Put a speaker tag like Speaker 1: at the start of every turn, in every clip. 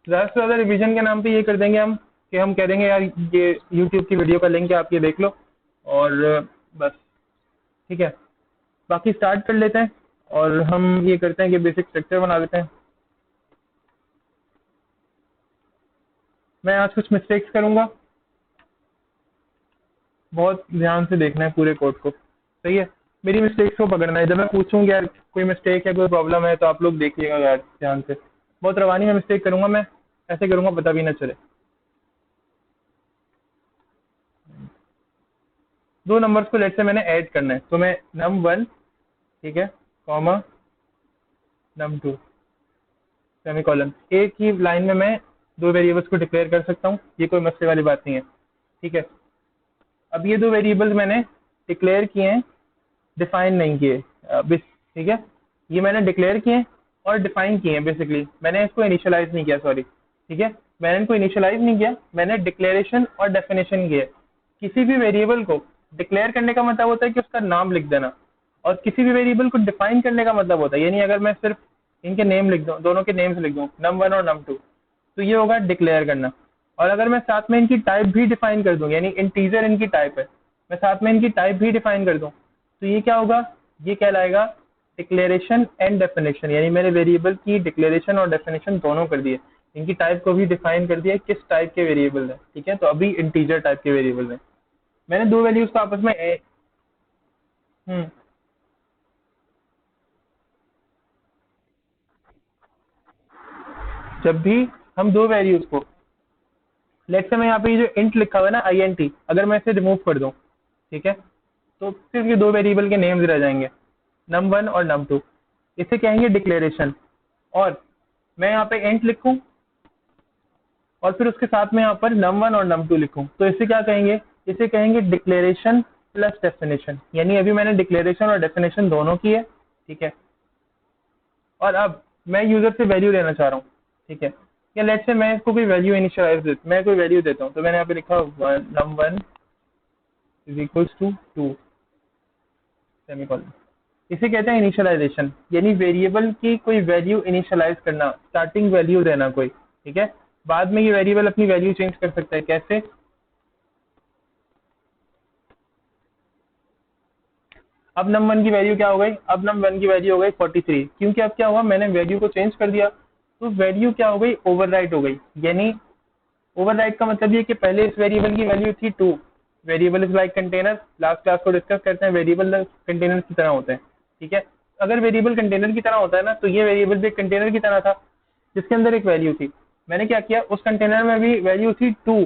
Speaker 1: ज़्यादा से ज़्यादा रिवीजन के नाम पे ये कर देंगे हम कि हम कह देंगे यार ये यूट्यूब की वीडियो का लिंक है, आप ये देख लो और बस, ठीक है। बाकी स्टार्ट कर लेते हैं और हम ये करते हैं कि बेसिक स्ट्रक्चर बना लेते हैं। मैं आज कुछ मिस्टेक्स करूंगा, बहुत ध्यान से देखना है पूरे कोड को, सही है। मेरी मिस्टेक्स को पकड़ना है, जब मैं पूछूंगा यार कोई मिस्टेक है, कोई प्रॉब्लम है, तो आप लोग देखिएगा यार ध्यान से। बहुत रवानी में मिस्टेक करूंगा मैं, ऐसे करूंगा पता भी ना चले। दो नंबर्स को लेट से मैंने ऐड करना है, तो मैं num1, ठीक है, कॉमा num2 सेमीकोलन, एक ही लाइन में मैं दो वेरिएबल्स को डिक्लेयर कर सकता हूँ, ये कोई मसले वाली बात नहीं है, ठीक है। अब ये दो वेरिएबल्स मैंने डिक्लेयर किए हैं, डिफाइन नहीं किए, ठीक है। ये मैंने डिक्लेयर किए और डिफाइन किए हैं, बेसिकली मैंने इसको इनिशियलाइज नहीं किया, सॉरी, ठीक है। मैंने इनको इनिशियलाइज नहीं किया, मैंने डिक्लेरेशन और डेफिनेशन किया। किसी भी वेरिएबल को डिक्लेयर करने का मतलब होता है कि उसका नाम लिख देना, और किसी भी वेरिएबल को डिफाइन करने का मतलब होता है, यानी अगर मैं सिर्फ इनके नेम लिख दूँ, दोनों के नेम्स लिख दूँ, num1 और num2, तो ये होगा डिक्लेयर करना। और अगर मैं साथ में इनकी टाइप भी डिफाइन कर दूं, यानी इंटीजर इनकी टाइप है, मैं साथ में इनकी टाइप भी डिफाइन कर दूं, तो ये क्या होगा, ये कहलाएगा डिक्लेरेशन एंड डेफिनेशन, यानी मैंने वेरिएबल की डिक्लेरेशन और डेफिनेशन दोनों कर दिए, इनकी टाइप को भी डिफाइन कर दिया किस टाइप के वेरिएबल है, ठीक है। तो अभी इंटीजर टाइप के वेरिएबल है, मैंने दो वैल्यूज को आपस में हम्म जब भी हम दो वैल्यूज को, लेट्स से मैं यहाँ पे ये जो इंट लिखा हुआ है ना INT, अगर मैं इसे रिमूव कर दूं, ठीक है, तो सिर्फ ये दो वेरिएबल के नेम्स रह जाएंगे, num1 और num2, इसे कहेंगे डिक्लेरेशन। और मैं यहाँ पे इंट लिखूं और फिर उसके साथ में यहाँ पर num1 और num2 लिखूं, तो इसे क्या कहेंगे, इसे कहेंगे डिक्लेरेशन प्लस डेफिनेशन, यानी अभी मैंने डिक्लेरेशन और डेफिनेशन दोनों की है, ठीक है। और अब मैं यूजर से वैल्यू लेना चाह रहा हूँ, ठीक है, या लेट्स से मैं इसको कोई वैल्यू इनिशियलाइज, मैं कोई वैल्यू देता हूँ, तो मैंने यहाँ पे लिखा num1 is equals to 2 semicolon, इसे कहते हैं इनिशियलाइजेशन, यानी वेरिएबल की कोई वैल्यू इनिशियलाइज करना, स्टार्टिंग वैल्यू देना कोई, ठीक है। बाद में ये वेरिएबल अपनी वैल्यू चेंज कर सकता है, कैसे, अब num1 की वैल्यू क्या हो गई, अब num1 की वैल्यू हो गई 43, क्योंकि अब क्या हुआ, मैंने वैल्यू को चेंज कर दिया, तो वैल्यू क्या हो गई, ओवरराइट हो गई। यानी ओवरराइट का मतलब ये कि पहले इस वेरिएबल की वैल्यू थी 2, variable is like container, last class को डिस्कस करते हैं, वेरिएबल कंटेनर की तरह होते हैं, ठीक है। अगर वेरिएबल कंटेनर की तरह होता है ना, तो ये वेरिएबल भी कंटेनर की तरह था, जिसके अंदर एक वैल्यू थी। मैंने क्या किया, उस कंटेनर में भी वैल्यू थी 2,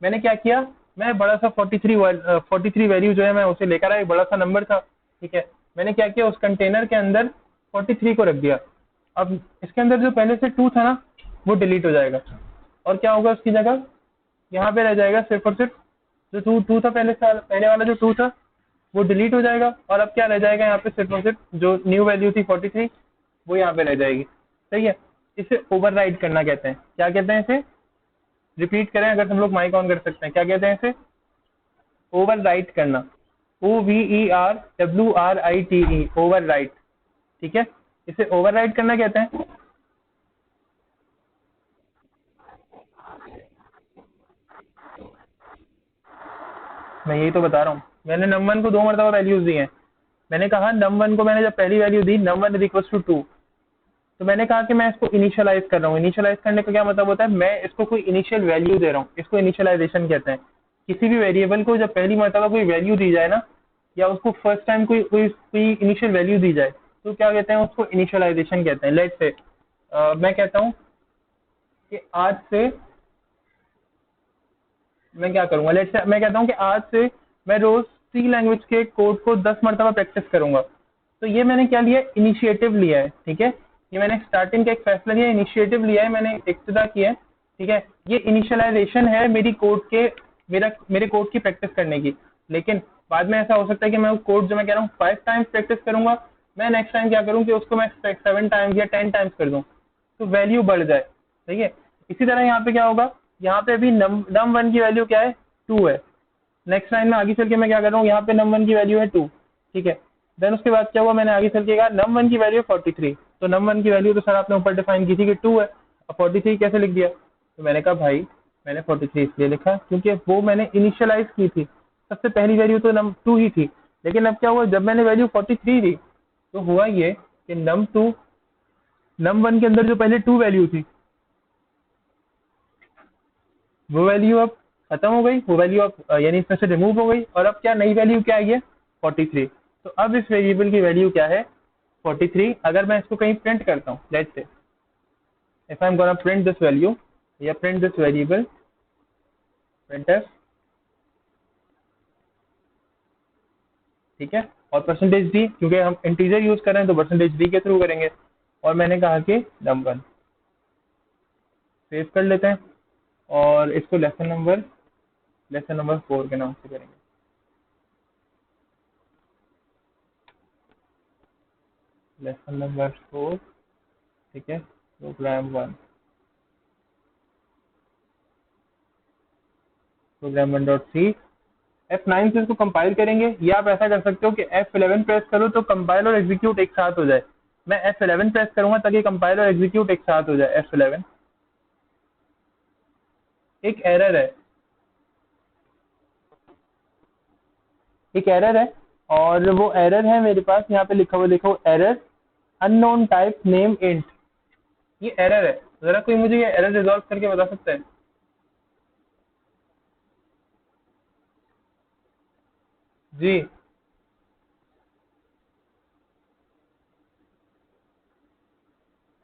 Speaker 1: मैंने क्या किया, मैं बड़ा सा 43 वैल्यू जो है मैं उसे लेकर आया, एक बड़ा सा नंबर था, ठीक है। मैंने क्या किया, उस कंटेनर के अंदर 43 को रख दिया। अब इसके अंदर जो पहले से 2 था ना, वो डिलीट हो जाएगा, और क्या होगा उसकी जगह, यहाँ पे रह जाएगा सिर्फ और सिर्फ जो टू था, पहले वाला जो 2 था वो डिलीट हो जाएगा, और अब क्या रह जाएगा यहाँ पे, सिर्फ और सिर्फ जो न्यू वैल्यू थी 43, वो यहाँ पे रह जाएगी, सही है। इसे ओवरराइड करना कहते हैं, क्या कहते हैं इसे, रिपीट करें अगर हम लोग माइक ऑन कर सकते हैं, क्या कहते हैं इसे, ओवरराइट करना, OVERWRITE, ओवरराइट, ठीक है, इसे ओवरराइट करना कहते हैं। मैं यही तो बता रहा हूँ, मैंने num1 को 2 मरतबा वैल्यूज दी हैं। मैंने कहा num1 को मैंने जब पहली वैल्यू दी num1 इज इक्वल टू 2, तो मैंने कहा कि मैं इसको इनिशियलाइज कर रहा हूँ। इनिशियलाइज करने का क्या मतलब होता है, मैं इसको कोई इनिशियल वैल्यू दे रहा हूँ, इसको इनिशियलाइजेशन कहते हैं। किसी भी वेरिएबल को जब पहली मरतबा कोई वैल्यू दी जाए ना, या उसको फर्स्ट टाइम कोई कोई कोई इनिशियल वैल्यू दी जाए, तो क्या कहते हैं, उसको इनिशियलाइजेशन कहते हैं। लेट्स से मैं कहता हूँ कि आज से मैं क्या करूंगा, लेट्स से मैं कहता हूँ कि आज से मैं रोज सी लैंग्वेज के कोड को 10 मरतबा प्रैक्टिस करूंगा, तो ये मैंने क्या लिया, इनिशिएटिव लिया है, ठीक है। ये मैंने स्टार्टिंग का एक फैसला लिया, इनिशिएटिव लिया है, मैंने इब्तिदा की है, ठीक है। ये इनिशियलाइजेशन है मेरी कोड के, मेरे कोड की प्रैक्टिस करने की। लेकिन बाद में ऐसा हो सकता है कि मैं वो कोड जो मैं कह रहा हूँ 5 टाइम्स प्रैक्टिस करूंगा, मैं नेक्स्ट टाइम क्या करूँ कि उसको मैं 7 टाइम्स या 10 टाइम्स कर दूँ, तो वैल्यू बढ़ जाए, ठीक है। इसी तरह यहाँ पे क्या होगा, यहाँ पे अभी num1 की वैल्यू क्या है, 2 है। नेक्स्ट टाइम में आगे चल के मैं क्या कर रहा हूँ, यहाँ पे num1 की वैल्यू है 2, ठीक है। देन उसके बाद क्या हुआ, मैंने आगे चल के कहा num1 की वैल्यू 43, तो num1 की वैल्यू तो सर आपने ऊपर डिफाइन की थी कि 2 है। अब 43 कैसे लिख दिया? तो मैंने कहा भाई मैंने 43 इसलिए लिखा क्योंकि वो मैंने इनिशियलाइज की थी, सबसे पहली वैल्यू तो नम 2 ही थी। लेकिन अब क्या हुआ, जब मैंने वैल्यू 43 दी तो हुआ ये कि नम 1 के अंदर जो पहले 2 वैल्यू थी वो वैल्यू अब खत्म हो गई, वो वैल्यू अब यानी इसमें से रिमूव हो गई, और अब क्या नई वैल्यू क्या आई है? 43। तो अब इस वेरिएबल की वैल्यू क्या है? 43। अगर मैं इसको कहीं प्रिंट करता हूँ, let's say if I am gonna print this value या प्रिंट दिस वेरिएबल प्रिंटफ, ठीक है, और परसेंटेज डी, क्योंकि हम इंटीजर यूज कर रहे हैं तो परसेंटेज डी के थ्रू करेंगे, और मैंने कहा कि नंबर सेव कर लेते हैं और इसको लेसन नंबर 4 के नाम से करेंगे। लेसन नंबर 4, ठीक है, प्रोग्राम 1, प्रोग्राम 1.c। F9 से इसको कंपाइल करेंगे, या आप ऐसा कर सकते हो कि F11 प्रेस करो तो कंपाइल और एग्जीक्यूट एक साथ हो जाए। मैं F11 प्रेस करूंगा ताकि कंपाइल और एग्जीक्यूट एक साथ हो जाए। F11 एक एरर है, एक एरर है, और वो एरर है मेरे पास यहाँ पे लिखा हुआ, देखो error unknown type name int, ये एरर है। जरा कोई मुझे ये एरर रिजॉल्व करके बता सकता है? जी,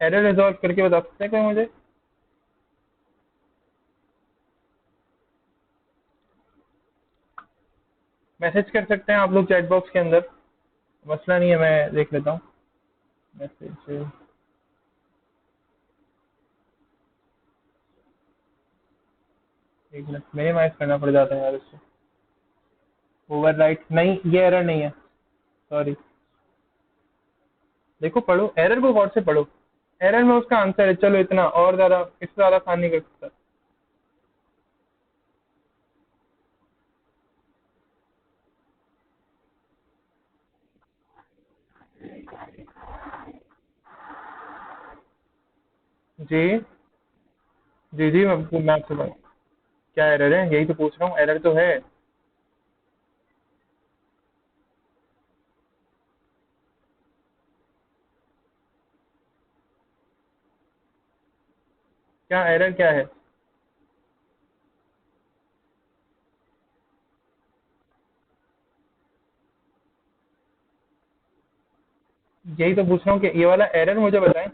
Speaker 1: एरर रिजॉल्व करके बता सकते हैं कोई मुझे? मैसेज कर सकते हैं आप लोग चैट बॉक्स के अंदर, मसला नहीं है, मैं देख लेता हूँ मैसेज। एक मिनट, मिनिमाइज करना पड़ जाता है यार इसको। ओवरराइट नहीं, ये एरर नहीं है, सॉरी। देखो पढ़ो, एरर को गौर से पढ़ो, एरर में उसका आंसर है। चलो इतना, और ज्यादा इससे ज्यादा खान नहीं कर सकता। जी जी जी, मैं आपसे क्या एरर है यही तो पूछ रहा हूँ, एरर तो है। क्या एरर क्या है? यही तो पूछ रहा हूँ कि ये वाला एरर मुझे बताएं।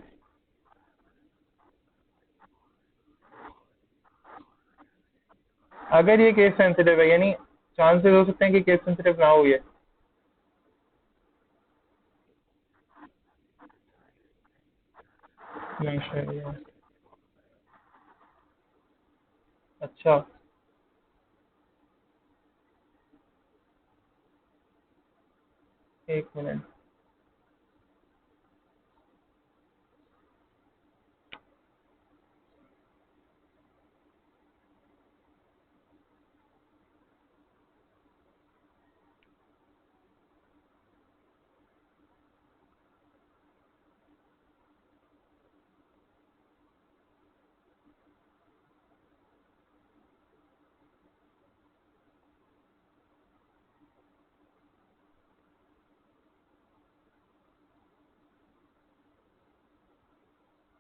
Speaker 1: अगर ये केस सेंसिटिव है, यानी चांसेस हो सकते हैं कि केस सेंसिटिव ना हो ये। नहीं sure, ये अच्छा। एक मिनट,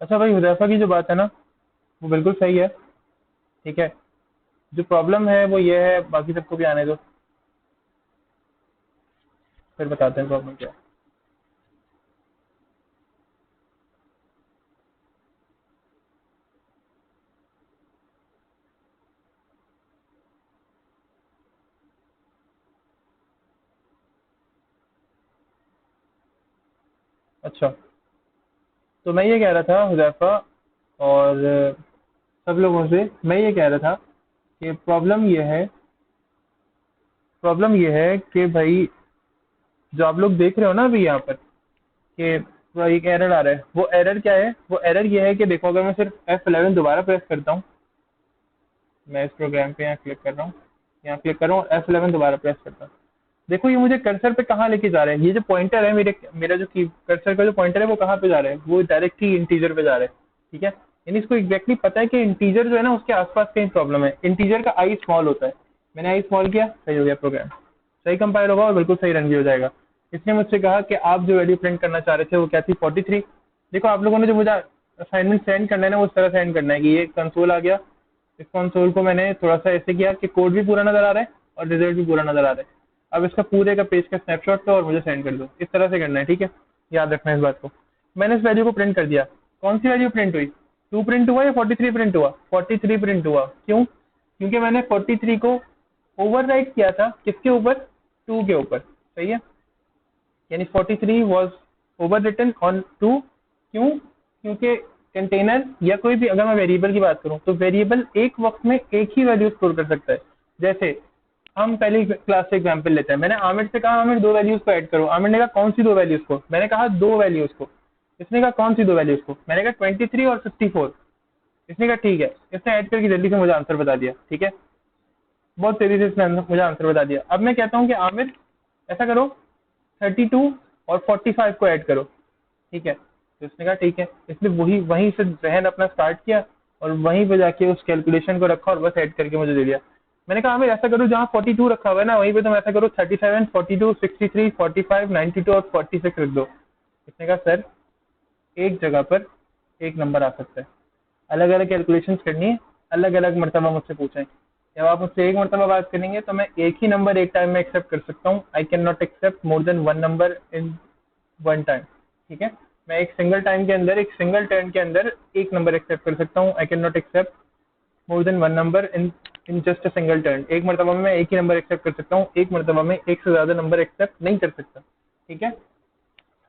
Speaker 1: अच्छा भाई, हुदैफा की जो बात है ना वो बिल्कुल सही है, ठीक है। जो प्रॉब्लम है वो ये है, बाकी सबको भी आने दो, फिर बताते हैं प्रॉब्लम क्या है। अच्छा, तो मैं ये कह रहा था हुदैफा और सब लोगों से, मैं ये कह रहा था कि प्रॉब्लम ये है कि भाई जो आप लोग देख रहे हो ना अभी यहाँ पर कि पूरा एक एरर आ रहा है, वो एरर क्या है? वो एरर ये है कि देखो, अगर मैं सिर्फ F11 दोबारा प्रेस करता हूँ, मैं इस प्रोग्राम पे यहाँ क्लिक कर रहा हूँ, यहाँ क्लिक कर रहा हूँ, F11 दोबारा प्रेस करता हूँ, देखो ये मुझे कर्सर पे कहाँ लेके जा रहा है? ये जो पॉइंटर है, मेरा जो की कर्सर का जो पॉइंटर है वो कहाँ पे जा रहा है? वो डायरेक्ट ही इंटीजर पे जा रहा है, ठीक है। यानी इसको एग्जैक्टली पता है कि इंटीजर जो है ना उसके आसपास कहीं प्रॉब्लम है, इंटीजर का आई स्मॉल होता है। मैंने आई स्मॉल किया, सही हो गया प्रोग्राम, सही कंपाइल होगा और बिल्कुल सही रन भी हो जाएगा। इसने मुझसे कहा कि आप जो वैल्यू प्रिंट करना चाह रहे थे वो क्या थी, 43। देखो आप लोगों ने जो मुझे असाइनमेंट सेंड करना है ना वो उस तरह सेंड करना है कि ये कंसोल आ गया, इस कंसोल को मैंने थोड़ा सा ऐसे किया कि कोड भी पूरा नजर आ रहा है और रिजल्ट भी पूरा नजर आ रहा है। अब इसका पूरे का पेज का स्नैपशॉट लो और मुझे सेंड कर दो, इस तरह से करना है, ठीक है। याद रखना है इस बात को। मैंने इस वैल्यू को प्रिंट कर दिया। कौन सी वैल्यू प्रिंट हुई, 2 प्रिंट हुआ या 43 प्रिंट हुआ, 43 प्रिंट हुआ। क्यों, क्योंकि मैंने 43 को ओवरराइट किया था किसके ऊपर, 2 के ऊपर, सही है। यानी 43 वाज ओवर रिटन ऑन 2। क्यों, क्योंकि कंटेनर या कोई भी, अगर मैं वेरिएबल की बात करूं तो वेरिएबल एक वक्त में एक ही वैल्यू स्टोर कर सकता है। जैसे हम पहली क्लास से एग्जांपल लेते हैं, मैंने आमिर से कहा आमिर 2 वैल्यूज को ऐड करो, आमिर ने कहा कौन सी 2 वैल्यूज को, मैंने कहा 2 वैल्यूज को। इसने कहा कौन सी 2 वैल्यूज को, मैंने कहा 23 और 54। इसने कहा ठीक है, इसने ऐड करके जल्दी से मुझे आंसर बता दिया, ठीक है, बहुत तेजी से इसने मुझे आंसर बता दिया। अब मैं कहता हूँ कि आमिर ऐसा करो 32 और 45 को ऐड करो, ठीक है। तो इसने कहा ठीक है, इसने वही वहीं से जहन अपना स्टार्ट किया और वहीं पे जाके उस कैलकुलेशन को रखा और बस ऐड करके मुझे दे दिया। मैंने कहा आमिर ऐसा करो जहाँ 42 रखा हुआ है ना वहीं पे तुम ऐसा करो 37, 42, 63, 45, 92 और 46 रख दो। इसने कहा सर एक जगह पर एक नंबर आ सकता है, अलग अलग कैलकुलेशन करनी है, अलग अलग मरतबा मुझसे पूछें। जब आप मुझसे एक मरतबा बात करेंगे तो मैं एक ही नंबर एक टाइम में एक्सेप्ट कर सकता हूँ। I can not accept more than 1 number in 1 time, ठीक है। मैं एक सिंगल टाइम के अंदर, एक सिंगल टर्न के अंदर एक नंबर एक्सेप्ट कर सकता हूँ। I can not accept more than 1 number in in just a single turn. एक मरतबा में मैं एक ही नंबर एक्सेप्ट कर सकता हूँ, एक मरतबा में एक से ज्यादा नंबर एक्सेप्ट नहीं कर सकता, ठीक है।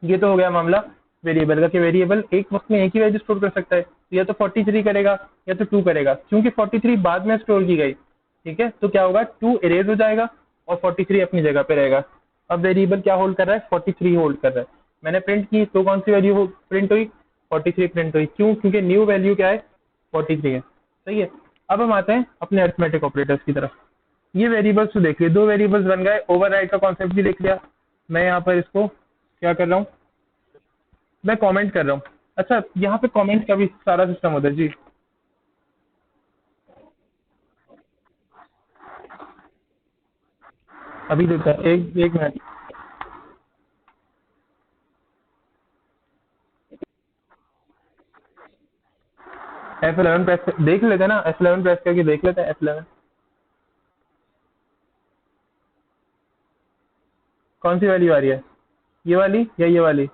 Speaker 1: ये तो हो गया मामला वेरिएबल का, कि वेरिएबल एक वक्त में एक ही वैल्यू स्टोर कर सकता है, तो या तो 43 करेगा या तो 2 करेगा। क्योंकि 43 बाद में स्टोर की गई, ठीक है, तो क्या होगा 2 इरेज हो जाएगा और 43 अपनी जगह पे रहेगा। अब वेरिएबल क्या होल्ड कर रहा है, 43 होल्ड कर रहा है। मैंने प्रिंट की तो कौन सी वैल्यू प्रिंट हुई, 43 प्रिंट हुई। क्यों, क्योंकि न्यू वैल्यू क्या है, 43 है, सही है। अब हम आते हैं अपने अरिथमेटिक ऑपरेटर्स की तरफ। ये वेरिएबल्स तो देख लिए, 2 वेरिएबल्स बन गए, ओवरराइड का कॉन्सेप्ट भी देख लिया। मैं यहाँ पर इसको क्या कर रहा हूँ, मैं कमेंट कर रहा हूँ। अच्छा यहाँ पे कमेंट का भी सारा सिस्टम होता है जी। अभी देखता है, एक एक मिनट। F11 प्रेस देख लेते हैं ना, F11 प्रेस करके देख लेते हैं। F11 कौन सी वैल्यू आ रही है, ये वाली या ये वाली,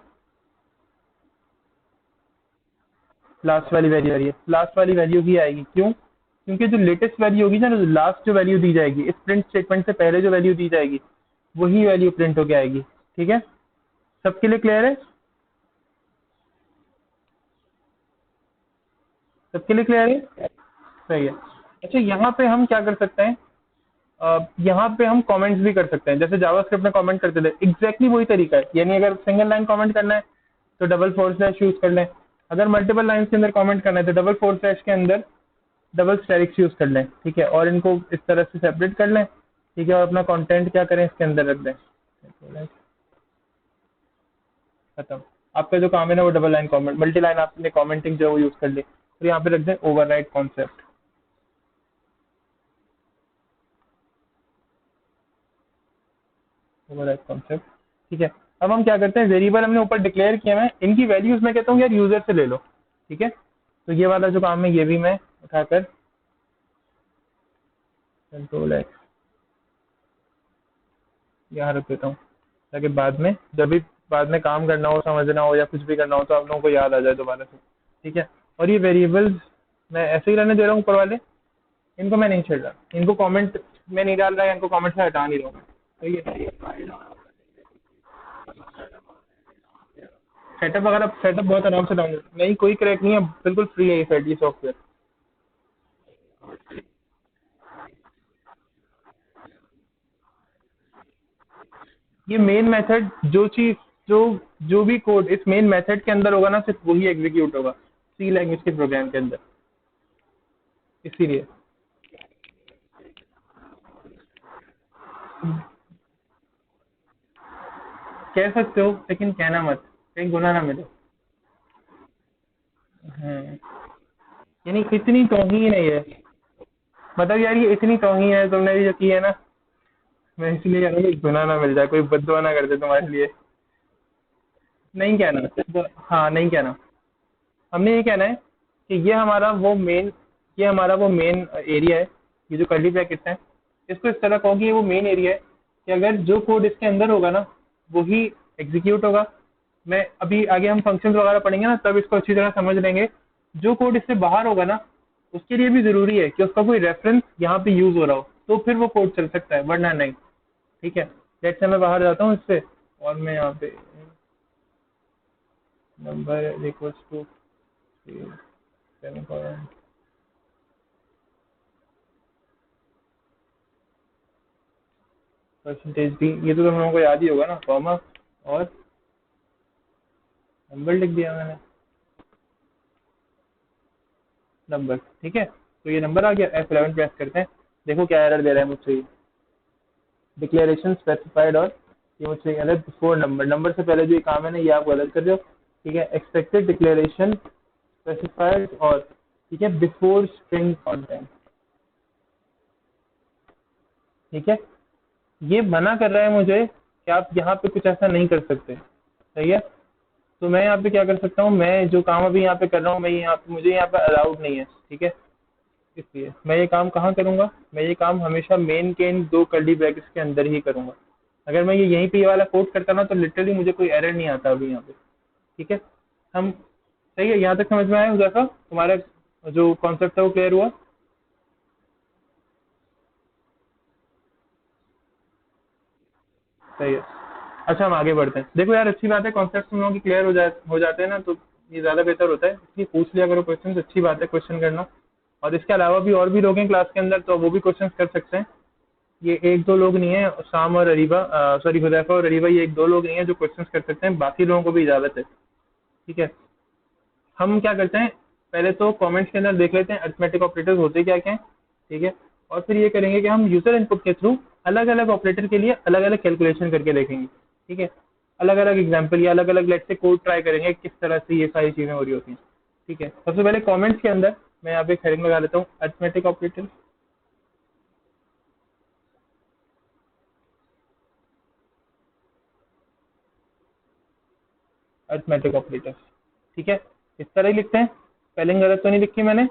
Speaker 1: लास्ट वाली वैल्यू आ रही है, लास्ट वाली वैल्यू ही आएगी। क्यों, क्योंकि जो लेटेस्ट वैल्यू होगी ना, जो लास्ट जो वैल्यू दी जाएगी इस प्रिंट स्टेटमेंट से पहले जो वैल्यू दी जाएगी वही वैल्यू प्रिंट होके आएगी, ठीक है। सबके लिए क्लियर है, सबके लिए क्लियर है, सही है। अच्छा यहाँ पे हम क्या कर सकते हैं, यहाँ पे हम कमेंट्स भी कर सकते हैं, जैसे जावास्क्रिप्ट में कमेंट करते थे, एग्जैक्टली वही तरीका है। यानी अगर सिंगल लाइन कमेंट करना है तो डबल फोर स्लैश यूज कर लें, अगर मल्टीपल लाइन के अंदर कमेंट करना है तो डबल फोर स्लैश के अंदर डबल स्टेरिक्स यूज कर लें, ठीक है, और इनको इस तरह से सेपरेट कर लें, ठीक है, और अपना कंटेंट क्या करें इसके अंदर रख दें, खत्म। आपका जो काम है ना वो double line comment, multi line आपने कमेंटिंग जो है वो यूज कर ली, और यहाँ पे रख दें ओवरराइड कॉन्सेप्ट, ओवरराइड कॉन्सेप्ट, ठीक है। अब हम क्या करते हैं, वेरिएबल हमने ऊपर डिक्लेयर किए हैं, इनकी वैल्यूज मैं कहता हूँ यार यूजर से ले लो, ठीक है। तो ये वाला जो काम है ये भी मैं उठाकर कंट्रोल एक्स यहाँ रख देता हूँ, ताकि बाद में जब भी बाद में काम करना हो, समझना हो या कुछ भी करना हो तो आप लोगों को याद आ जाए दोबारा से, ठीक है। और ये वेरिएबल्स मैं ऐसे ही रहने दे रहा हूँ ऊपर वाले, इनको मैं नहीं छेड़ रहा, इनको कमेंट में नहीं डाल रहा, इनको कमेंट से हटा नहीं रहा हूँ, ठीक है। सेटअप अगर आप सेटअप बहुत आराम से डाउनलोड, नहीं कोई क्रैक नहीं है, बिल्कुल फ्री है ये सेट, ये सॉफ्टवेयर। ये मेन मेथड जो चीज जो जो भी कोड इस मेन मेथड के अंदर होगा ना सिर्फ वही एग्जीक्यूट होगा सी लैंग्वेज के प्रोग्राम के अंदर, इसीलिए कह सकते हो लेकिन कहना मत, कहीं गुना ना मिले। हम्म, यानी इतनी तौहीन है ये, मतलब यार ये इतनी तौहीन है तुमने ये जो की है ना, मैं इसलिए कह रहा हूँ कि गुनाह ना मिल जाए, कोई बद्दुआ ना कर दे तुम्हारे लिए। नहीं कहना, हाँ नहीं कहना, हमने ये कहना है कि ये हमारा वो मेन एरिया है। ये जो कर्ली ब्रैकेट्स हैं, इसको इस तरह कहो कि ये वो मेन एरिया है कि अगर जो कोड इसके अंदर होगा ना वही एग्जीक्यूट होगा। मैं अभी आगे हम फंक्शंस वगैरह पढ़ेंगे ना, तब इसको अच्छी तरह समझ लेंगे। जो कोड इससे बाहर होगा ना, उसके लिए भी जरूरी है कि उसका कोई रेफरेंस यहाँ पे यूज हो रहा हो, तो फिर वो कोड चल सकता है, वरना नहीं। ठीक है, लेट्स से मैं बाहर जाता हूँ इससे, और मैं यहाँ पे नंबर इक्वल्स टू परसेंटेज भी, ये तो तुम लोगों को याद ही होगा ना, कॉमा और नंबर लिख दिया मैंने, नंबर। ठीक है, तो ये नंबर आ गया, F11 प्रेस करते हैं। देखो क्या एरर दे रहा है मुझसे, ये डिक्लेरेशन स्पेसिफाइड, और ये मुझसे कह रहा है बिफोर नंबर, नंबर से पहले जो ये काम है ना ये आप गलत कर रहे हो। ठीक है, एक्सपेक्टेड डिक्लेरेशन स्पेसिफाइड, और ठीक है बिफोर स्ट्रिंग कंटेंट। ठीक है, ये मना कर रहा है मुझे कि आप यहाँ पे कुछ ऐसा नहीं कर सकते। सही है, तो मैं यहाँ पे क्या कर सकता हूँ, मैं जो काम अभी यहाँ पे कर रहा हूँ, मैं यहाँ पे, मुझे यहाँ पे अलाउड नहीं है। ठीक है, इसलिए मैं ये काम कहाँ करूँगा, मैं ये काम हमेशा मेन के इन दो कर्ली ब्रैकेट्स के अंदर ही करूँगा। अगर मैं ये यहीं पे ये वाला कोड करता ना, तो लिटरली मुझे कोई एरर नहीं आता अभी यहाँ पे। ठीक है, हम सही है, यहाँ तक समझ में आया हुआ, तुम्हारा जो कॉन्सेप्ट है वो क्लियर हुआ। सही है, अच्छा हम आगे बढ़ते हैं। देखो यार अच्छी बात है, कॉन्सेप्ट तुम लोगों की क्लियर हो जाते हैं ना, तो ये ज़्यादा बेहतर होता है, इसलिए पूछ लिया करो क्वेश्चन, अच्छी बात है क्वेश्चन करना। और इसके अलावा भी और भी लोग हैं क्लास के अंदर, तो वो भी क्वेश्चन कर सकते हैं। ये एक दो लोग नहीं है, शाम और अरीबा, सॉरी हुदैफा और अरीबा, ये एक दो लोग नहीं है जो क्वेश्चन कर सकते हैं, बाकी लोगों को भी इजाज़त है। ठीक है, हम क्या करते हैं, पहले तो कमेंट्स के अंदर देख लेते हैं अरिथमेटिक ऑपरेटर्स होते क्या क्या हैं। ठीक है, और फिर ये करेंगे कि हम यूजर इनपुट के थ्रू अलग अलग ऑपरेटर के लिए अलग अलग कैलकुलेशन करके देखेंगे। ठीक है, अलग अलग एग्जाम्पल या अलग अलग लेट से कोड ट्राई करेंगे किस तरह से ये सारी चीजें हो रही होती हैं। ठीक है, सबसे पहले कमेंट्स के अंदर मैं यहाँ पे एक हेडिंग लगा लेता हूँ, अरिथमेटिक ऑपरेटर। अरिथमेटिक ऑपरेटर, ठीक है, इस तरह ही लिखते हैं, स्पेलिंग गलत तो नहीं लिखी मैंने।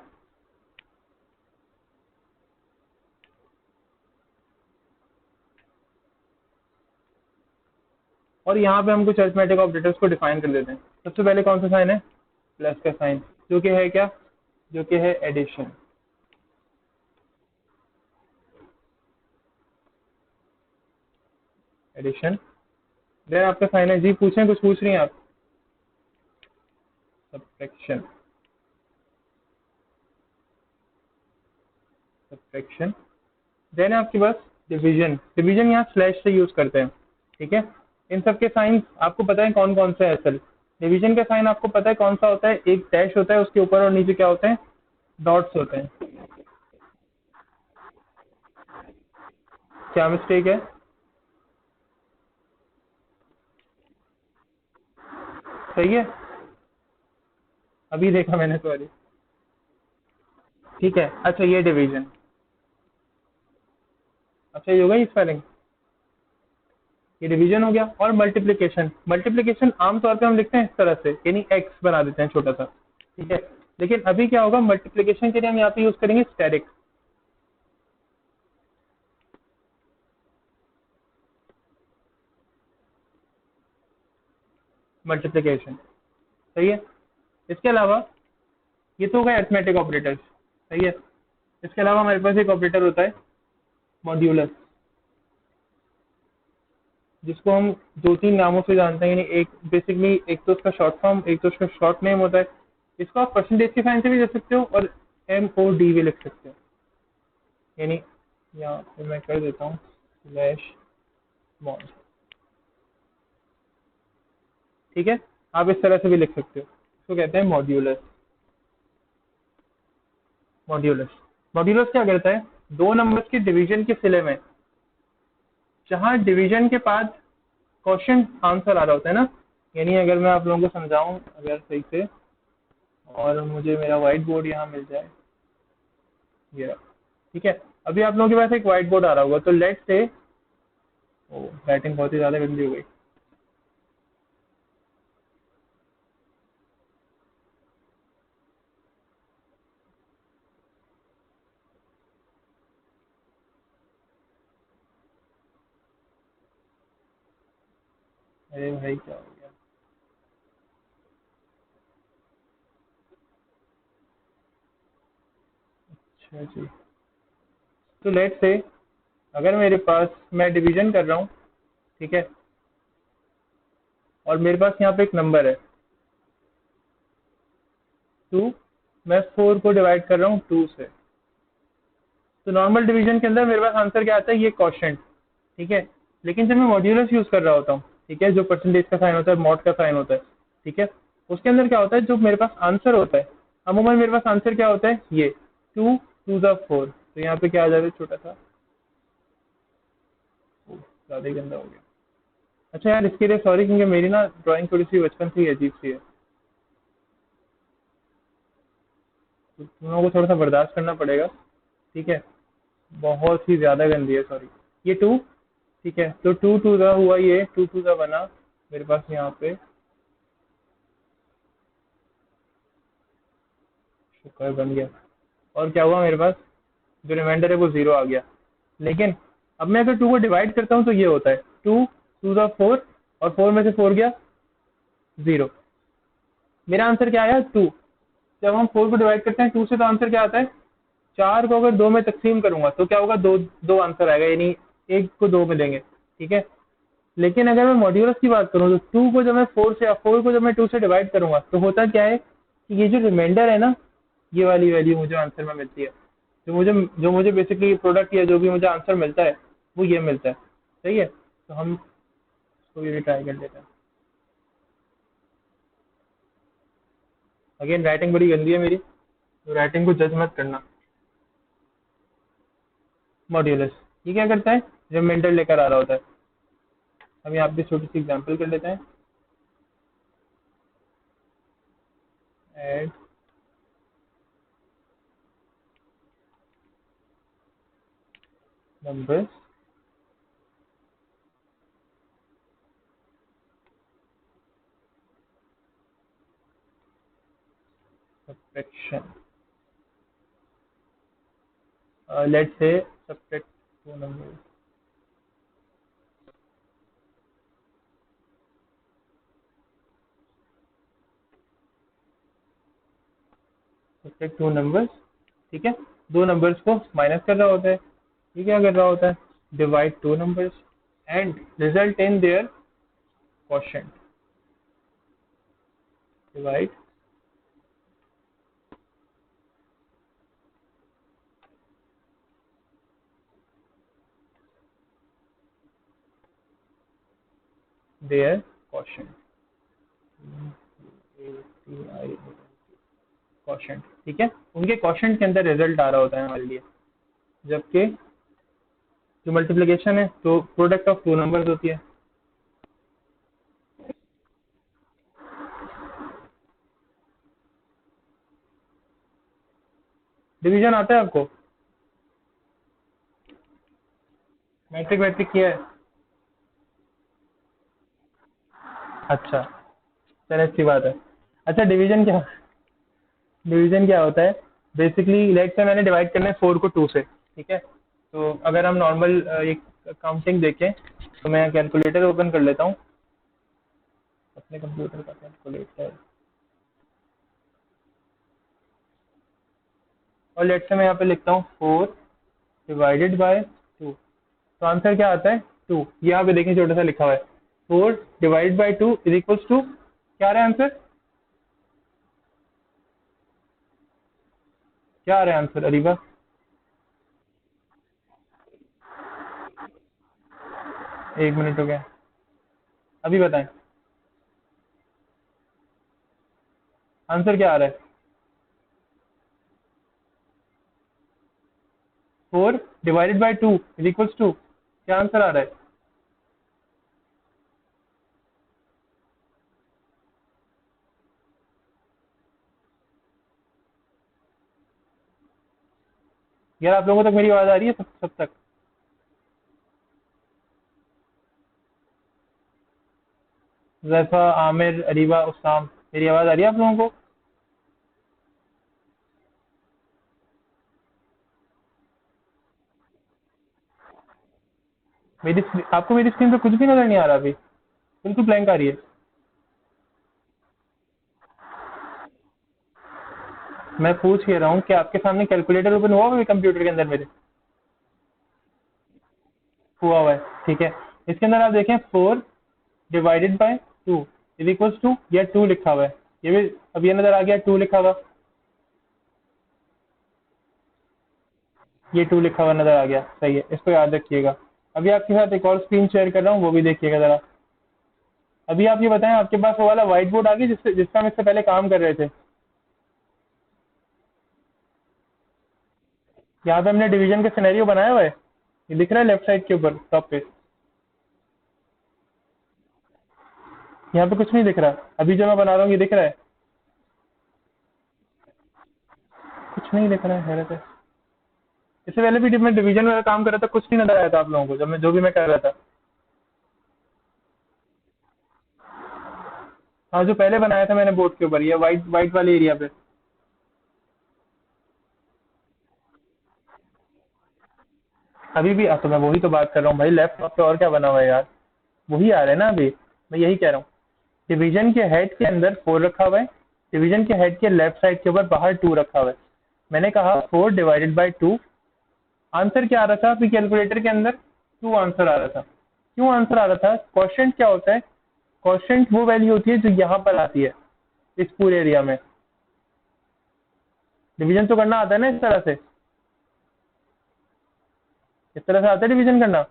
Speaker 1: और यहाँ पे हम कुछ अरिथमेटिक ऑपरेटर्स को डिफाइन कर देते हैं। सबसे पहले कौन सा साइन है, प्लस का साइन, जो कि है क्या, जो कि है एडिशन। एडिशन, देन आपका साइन है जी, पूछें कुछ पूछ रही हैं आप, सब्ट्रैक्शन। सब्ट्रैक्शन, देन है आपके पास डिवीजन। डिवीजन यहाँ स्लैश से यूज करते हैं। ठीक है, इन सब के साइन आपको पता है कौन कौन से है असल। डिवीजन का साइन आपको पता है कौन सा होता है, एक डैश होता है उसके ऊपर, और नीचे क्या होते हैं, डॉट्स होते हैं। क्या मिस्टेक है, सही है, अभी देखा मैंने, सॉरी। ठीक है, अच्छा ये डिवीजन, अच्छा ये होगा स्पेलिंग, ये डिवीजन हो गया। और मल्टीप्लिकेशन, मल्टीप्लिकेशन आमतौर पे हम लिखते हैं इस तरह से, यानी एक्स बना देते हैं छोटा सा। ठीक है, लेकिन अभी क्या होगा, मल्टीप्लिकेशन के लिए हम यहाँ पे यूज करेंगे स्टेरिक। मल्टीप्लिकेशन, सही है। इसके अलावा ये तो हो गए अरिथमेटिक ऑपरेटर्स, सही है। इसके अलावा हमारे पास एक ऑपरेटर होता है मॉड्यूलस, जिसको हम दो तीन नामों से जानते हैं, यानी एक बेसिकली एक तो उसका शॉर्ट फॉर्म, एक तो उसका शॉर्ट नेम होता है। इसको आप परसेंटेज के साइन से भी लिख सकते हो, और MOD भी लिख सकते हो, यानी यहाँ पे मैं कर देता हूँ स्लैश मॉड। ठीक है, आप इस तरह से भी लिख सकते हो, इसको कहते हैं मॉड्यूलस। मॉड्यूलस, मॉड्यूलस क्या करता है, दो नंबर्स के डिवीजन के सिले में, जहां डिवीजन के बाद क्वेश्चन आंसर आ रहा होता है ना, यानी अगर मैं आप लोगों को समझाऊं अगर सही से, और मुझे मेरा व्हाइट बोर्ड यहाँ मिल जाए, ये रहा। ठीक है, अभी आप लोगों के पास एक व्हाइट बोर्ड आ रहा होगा, तो लेट्स से, ओ राइटिंग बहुत ही ज़्यादा गंदी हो गई। अरे भाई क्या हो गया? अच्छा जी, तो लेट्स से अगर मेरे पास, मैं डिवीजन कर रहा हूँ, ठीक है, और मेरे पास यहाँ पे एक नंबर है 2, मैं 4 को डिवाइड कर रहा हूँ 2 से, तो नॉर्मल डिवीजन के अंदर मेरे पास आंसर क्या आता है, ये क्वोशिएंट। ठीक है, लेकिन जब मैं मॉड्यूलस यूज कर रहा होता हूँ, ठीक है, जो परसेंटेज का साइन होता है, मॉड का साइन होता है, ठीक है, उसके अंदर क्या होता है, जो मेरे पास आंसर होता है, अमूमन मेरे पास आंसर क्या होता है, ये 2 2 ज़ा 4, तो यहाँ पे क्या आ जाएगा, छोटा सा, ज़्यादा ही गंदा हो गया। अच्छा यार, इसके लिए सॉरी, क्योंकि मेरी ना ड्राइंग थोड़ी सी बचपन से ही अजीब सी है, तो तुम लोगों को थोड़ा सा बर्दाश्त करना पड़ेगा। ठीक है, बहुत ही ज़्यादा गंदी है, सॉरी। ये 2, ठीक है, तो 2 2 ज़ा हुआ, ये 2 2 ज़ा बना मेरे पास यहाँ पे, शुक्र बन गया। और क्या हुआ मेरे पास, जो रिमाइंडर है वो 0 आ गया। लेकिन अब मैं अगर 2 को डिवाइड करता हूँ तो ये होता है 2 2 ज़ा 4, और 4 में से 4 गया 0, मेरा आंसर क्या आया 2। जब हम 4 को डिवाइड करते हैं 2 से, तो आंसर क्या आता है, 4 को अगर 2 में तकसीम करूंगा तो क्या होगा, दो दो आंसर आएगा, यानी एक को 2 में देंगे। ठीक है, लेकिन अगर मैं मॉड्यूलस की बात करूँ, तो 2 को जब मैं 4 से, 4 को जब मैं 2 से डिवाइड करूंगा तो होता क्या है कि ये जो रिमाइंडर है ना, ये वाली वैल्यू मुझे आंसर में मिलती है, जो मुझे बेसिकली प्रोडक्ट या जो भी मुझे आंसर मिलता है वो ये मिलता है। सही है, तो हम इसको ये ट्राई कर लेते हैं। अगेन राइटिंग बड़ी गंदी है मेरी, तो राइटिंग को जज मत करना। मॉड्यूलस ये क्या करता है, रिमाइंडर लेकर आ रहा होता है। हम यहाँ पे छोटी सी एग्जांपल कर लेते हैं, add numbers subtraction, let's say subtract 2 numbers, subtract 2 numbers. ठीक है, 2 नंबर्स को माइनस कर रहा होता है, ये क्या कर रहा होता है, divide 2 numbers and result in their quotient, divide their quotient, quotient. ठीक है, उनके क्वोशिएंट के अंदर रिजल्ट आ रहा होता है हमारे लिए, जबकि जो मल्टीप्लिकेशन है तो प्रोडक्ट ऑफ 2 नंबर्स होती है। डिवीजन आता है आपको, मैट्रिक वैट्रिक किया है? अच्छा, चलो अच्छी बात है। अच्छा, डिवीजन क्या होता है, बेसिकली लेट से मैंने डिवाइड करना है 4 को 2 से। ठीक है, तो अगर हम नॉर्मल एक काउंटिंग देखें, तो मैं कैलकुलेटर ओपन कर लेता हूँ, अपने कंप्यूटर का कैलकुलेटर, और लेट से मैं यहाँ पे लिखता हूँ 4 डिवाइडेड बाय 2, तो आंसर क्या आता है 2। यहाँ पे देखें छोटा सा लिखा हुआ है 4 divide by 2 is equals to, क्या आ रहा है आंसर, क्या आ रहा है आंसर अरीबा? 1 मिनट हो गया, अभी बताएं आंसर क्या आ रहा है। 4 divided by 2 is equals to, क्या आंसर आ रहा है? यार आप लोगों तक मेरी आवाज़ आ रही है सब तक? जैफा, आमिर, अरीबा, उस्ताम, मेरी आवाज़ आ रही है आप लोगों को? आपको मेरी स्क्रीन पे कुछ भी नज़र नहीं आ रहा अभी? बिल्कुल ब्लैंक आ रही है। मैं पूछ ये रहा हूँ कि आपके सामने कैलकुलेटर ओपन हुआ हुआ है कंप्यूटर के अंदर मेरे? हुआ है, ठीक है। इसके अंदर आप देखें 4 divided by 2 is equals to, या 2 लिखा हुआ है, ये भी अब ये नजर आ गया 2 लिखा हुआ, ये 2 लिखा हुआ नजर आ गया, सही है, इसको याद रखिएगा। अभी आपके साथ एक और स्क्रीन शेयर कर रहा हूँ, वो भी देखिएगा जरा। अभी आप ये बताएं, आपके पास वो वाला व्हाइट बोर्ड आ गया जिससे हम इससे पहले काम कर रहे थे? यहाँ पे हमने डिवीजन का सिनेरियो बनाया हुआ है, ये दिख रहा है लेफ्ट साइड के ऊपर टॉप पे। यहाँ पे कुछ नहीं दिख रहा, अभी जो मैं बना रहा हूँ ये दिख रहा है? कुछ नहीं दिख रहा है, हैरत है। इससे पहले भी जब मैं डिवीजन वाला काम कर रहा था कुछ नहीं नजर आया था आप लोगों को, जब मैं जो भी मैं कर रहा था? हाँ, जो पहले बनाया था मैंने बोर्ड के ऊपर, ये वाइट वाइट वाले एरिया पे। अभी भी तो मैं वही तो बात कर रहा हूँ भाई, लेफ्ट टॉप पे और क्या बना हुआ है यार? वही आ रहा है ना अभी, मैं यही कह रहा हूँ। डिवीजन के हेड के अंदर 4 रखा हुआ है, डिवीजन के हेड के लेफ्ट साइड के ऊपर बाहर 2 रखा हुआ है। मैंने कहा 4 डिवाइडेड बाई 2, आंसर क्या आ रहा था आपकी कैलकुलेटर के अंदर? 2 आंसर आ रहा था। क्यों आंसर आ रहा था? क्वेश्चन क्या होता है? क्वेश्चन वो वैल्यू होती है जो यहाँ पर आती है, इस पूरे एरिया में। डिवीजन तो करना आता है ना इस तरह से, इस तरह से आता है डिवीजन करना।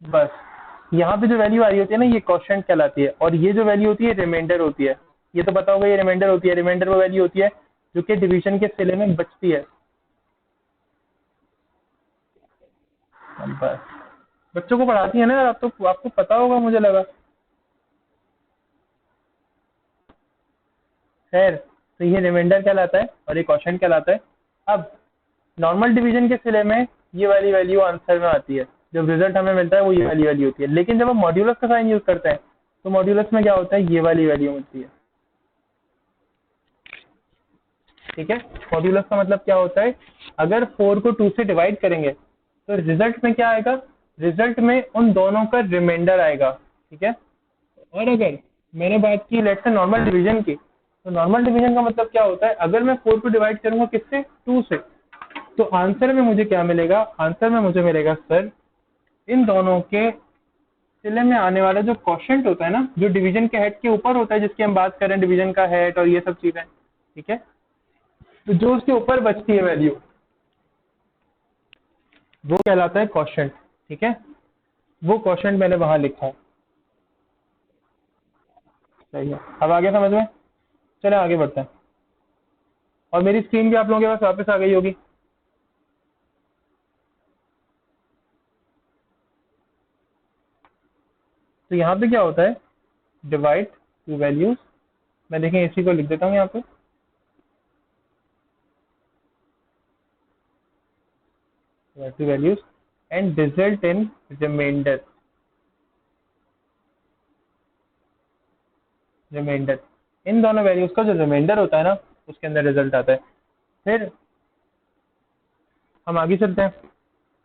Speaker 1: बस यहाँ पे जो वैल्यू आ रही होती है ना, ये क्वेश्चन कहलाती है, और ये जो वैल्यू होती है रिमाइंडर होती है। ये तो पता होगा, ये रिमाइंडर होती है। रिमाइंडर वो वैल्यू होती है जो कि डिवीजन के सिले में बचती है। बस बच्चों को पढ़ाती है ना यार, आप तो आपको पता होगा मुझे लगा। खैर, तो ये रिमाइंडर कहलाता है और ये क्वेश्चन कहलाता है। अब नॉर्मल डिवीजन के सिले में ये वाली वैल्यू आंसर में आती है, जब रिजल्ट हमें मिलता है वो ये वाली वैल्यू होती है। लेकिन जब हम मॉड्यूलस का साइन यूज करते हैं तो मॉड्यूलस में क्या होता है, ये वाली वैल्यू मिलती है। ठीक है, मॉड्यूलस का मतलब क्या होता है, अगर 4 को 2 से डिवाइड करेंगे तो रिजल्ट में क्या आएगा? रिजल्ट में उन दोनों का रिमाइंडर आएगा। ठीक है, और अगर मैंने बात की लेट्स से नॉर्मल डिवीजन की, तो नॉर्मल डिवीजन का मतलब क्या होता है, अगर मैं 4 को डिवाइड करूंगा किससे? 2 से, तो आंसर में मुझे क्या मिलेगा? आंसर में मुझे मिलेगा सर, इन दोनों के सिले में आने वाला जो क्वेश्चन होता है ना, जो डिवीजन के हेड के ऊपर होता है, जिसकी हम बात करें डिवीजन का हेड और ये सब चीजें, ठीक है, तो जो उसके ऊपर बचती है वैल्यू, वो कहलाता है क्वेश्चन। ठीक है, वो क्वेश्चन मैंने वहां लिखा है। सही है, अब आगे समझ में? चले आगे बढ़ते हैं। और मेरी स्क्रीन भी आप लोगों के पास वापस आ गई होगी। तो यहाँ पे क्या होता है, डिवाइड टू वैल्यूज, मैं देखें इसी को लिख देता हूँ यहाँ पे, two values and result in reminder. Reminder, इन दोनों वैल्यूज का जो रिमाइंडर होता है ना, उसके अंदर रिजल्ट आता है। फिर हम आगे चलते हैं।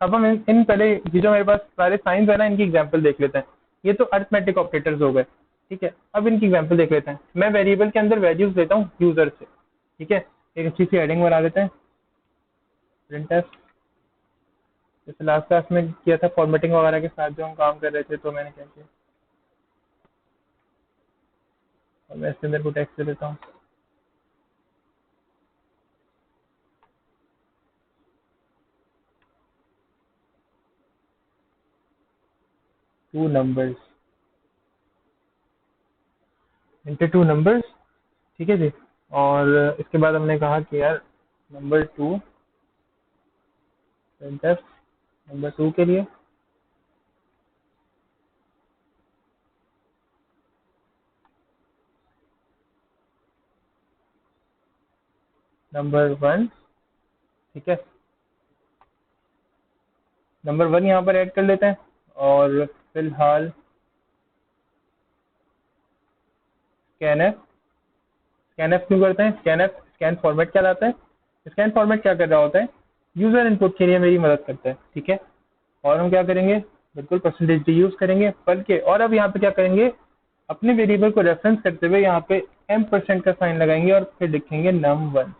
Speaker 1: अब हम इन पहले ये जो मेरे पास सारे साइंस है ना, इनकी एग्जांपल देख लेते हैं। ये तो अरिथमेटिक ऑपरेटर्स हो गए। ठीक है, अब इनकी एग्जांपल देख लेते हैं। मैं वेरिएबल के अंदर वैल्यूज लेता हूँ यूजर से। ठीक है, एक अच्छी सी हेडिंग बना देते हैं, प्रिंटफ। जैसे लास्ट क्लास में किया था फॉर्मेटिंग वगैरह के साथ जो हम काम कर रहे थे, तो मैंने क्या किया, और मैं इसके अंदर को टेक्स्ट दे देता हूँ। Two numbers into two numbers. ठीक है जी, और इसके बाद हमने कहा कि यार नंबर 2, प्रिंटफ नंबर 2 के लिए, नंबर 1, ठीक है, नंबर 1 यहाँ पर ऐड कर लेते हैं। और फिलहाल स्कैनफ, स्कैनफ क्यों करते हैं? स्कैनफ स्कैन फॉर्मेट क्या लाता है? स्कैन फॉर्मेट क्या कर रहा होता है? यूजर इनपुट के लिए मेरी मदद करता है, ठीक है। और हम क्या करेंगे? बिल्कुल परसेंटेज डी यूज करेंगे, बल्कि और अब यहाँ पे क्या करेंगे, अपने वेरिएबल को रेफरेंस करते हुए यहाँ पे M% का साइन लगाएंगे और फिर लिखेंगे num1,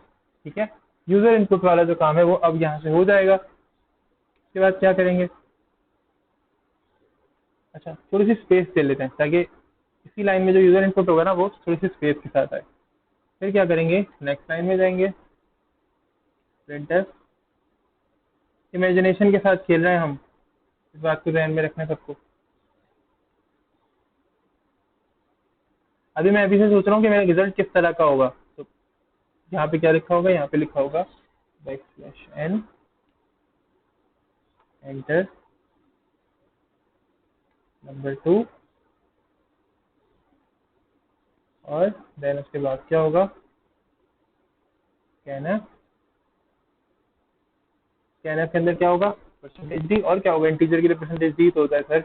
Speaker 1: ठीक है। यूजर इनपुट वाला जो काम है वो अब यहाँ से हो जाएगा। उसके बाद क्या करेंगे? अच्छा, थोड़ी सी स्पेस दे लेते हैं ताकि इसी लाइन में जो यूजर इनपुट होगा ना वो थोड़ी सी स्पेस के साथ आए। फिर क्या करेंगे? नेक्स्ट लाइन में जाएंगे, प्रिंटफ, इमेजिनेशन के साथ खेल रहे हैं हम, इस बात को ध्यान में रखना है सबको। अभी मैं अभी से सोच रहा हूँ कि मेरा रिजल्ट किस तरह का होगा। तो यहाँ पे क्या लिखा होगा? यहाँ पे लिखा होगा \n, एंटर, नंबर 2, और देन उसके बाद क्या होगा? स्कैनफ, स्कैनफ के अंदर क्या होगा? परसेंटेज डी, और क्या होगा? इंटीजर के लिए परसेंटेज डी तो होता है सर,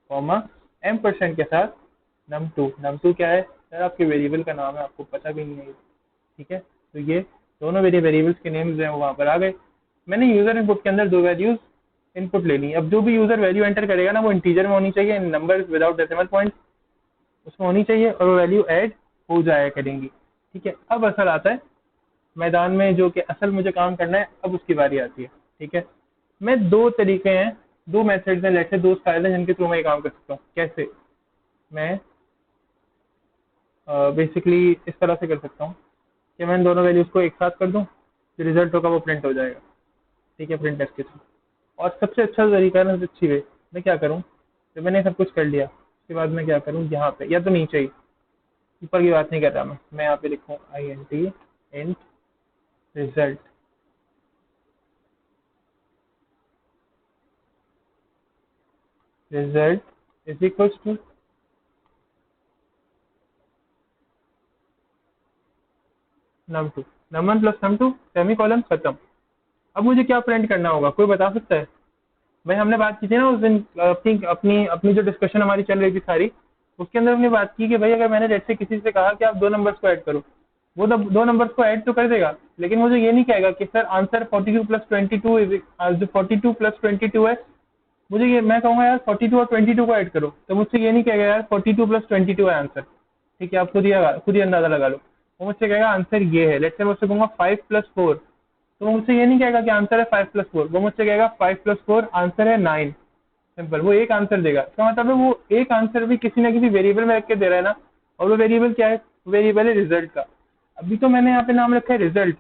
Speaker 1: कॉमा M% के साथ num2। num2 क्या है सर? आपके वेरिएबल का नाम है, आपको पता भी नहीं है, ठीक है। तो ये दोनों मेरे वेरिएबल्स के नेम्स हैं वो वहाँ पर आ गए। मैंने यूजर इनपुट के अंदर दो वैल्यूज इनपुट ले ली। अब जो भी यूजर वैल्यू एंटर करेगा ना वो इंटीजर में होनी चाहिए, नंबर विदाउट डेसिमल पॉइंट उसमें होनी चाहिए, और वो वैल्यू ऐड हो जाया करेंगी, ठीक है। अब असल आता है मैदान में, जो कि असल मुझे काम करना है, अब उसकी बारी आती है, ठीक है। मैं दो तरीके हैं, दो मेथड्स हैं, लेट्स से दो स्टाइल हैं जिनके थ्रू मैं ये काम कर सकता हूँ। कैसे? मैं बेसिकली इस तरह से कर सकता हूँ कि मैं इन दोनों वैल्यूज को एक साथ कर दूं, जो रिजल्ट होगा वो प्रिंट हो जाएगा, ठीक है, प्रिंट टेस्ट के थ्रू। और सबसे अच्छा तरीका है ना, सबसे अच्छी वे, मैं क्या करूँ, जब मैंने सब कुछ कर लिया उसके बाद मैं क्या करूँ, यहाँ पे या तो नीचे ही, ऊपर की बात नहीं कर रहा मैं यहाँ पे लिखूँ int int result, result is equal to num2, num1 plus num2 semicolon, खत्म। अब मुझे क्या प्रिंट करना होगा, कोई बता सकता है? भाई हमने बात की थी ना उस दिन, अपनी अपनी अपनी जो डिस्कशन हमारी चल रही थी सारी, उसके अंदर हमने बात की कि भाई अगर मैंने जैसे किसी से कहा कि आप दो नंबर्स को ऐड करो, वो दो नंबर्स को ऐड तो कर देगा, लेकिन मुझे ये नहीं कहेगा कि सर आंसर 42 + 22 जो 42 + 22 है, मुझे ये, मैं कहूँगा यार 42 और 22 को ऐड करो, तो मुझसे ये नहीं कहेगा यार 42 + 22 है आंसर, ठीक है। आप खुद ही अंदाजा लगा लो। वो मुझसे कहेगा आंसर ये है, लेट्स से मैं उससे कहूँगा 5 + 4, तो वो मुझसे ये नहीं कहेगा कि आंसर है 5 + 4, वो मुझसे कहेगा 5 + 4 आंसर है 9। सिंपल, वो एक आंसर देगा। इसका मतलब है वो एक आंसर भी किसी ना किसी वेरिएबल में रख के दे रहा है ना, और वो वेरिएबल क्या है? वेरिएबल है रिजल्ट का। अभी तो मैंने यहाँ पे नाम रखा है रिजल्ट,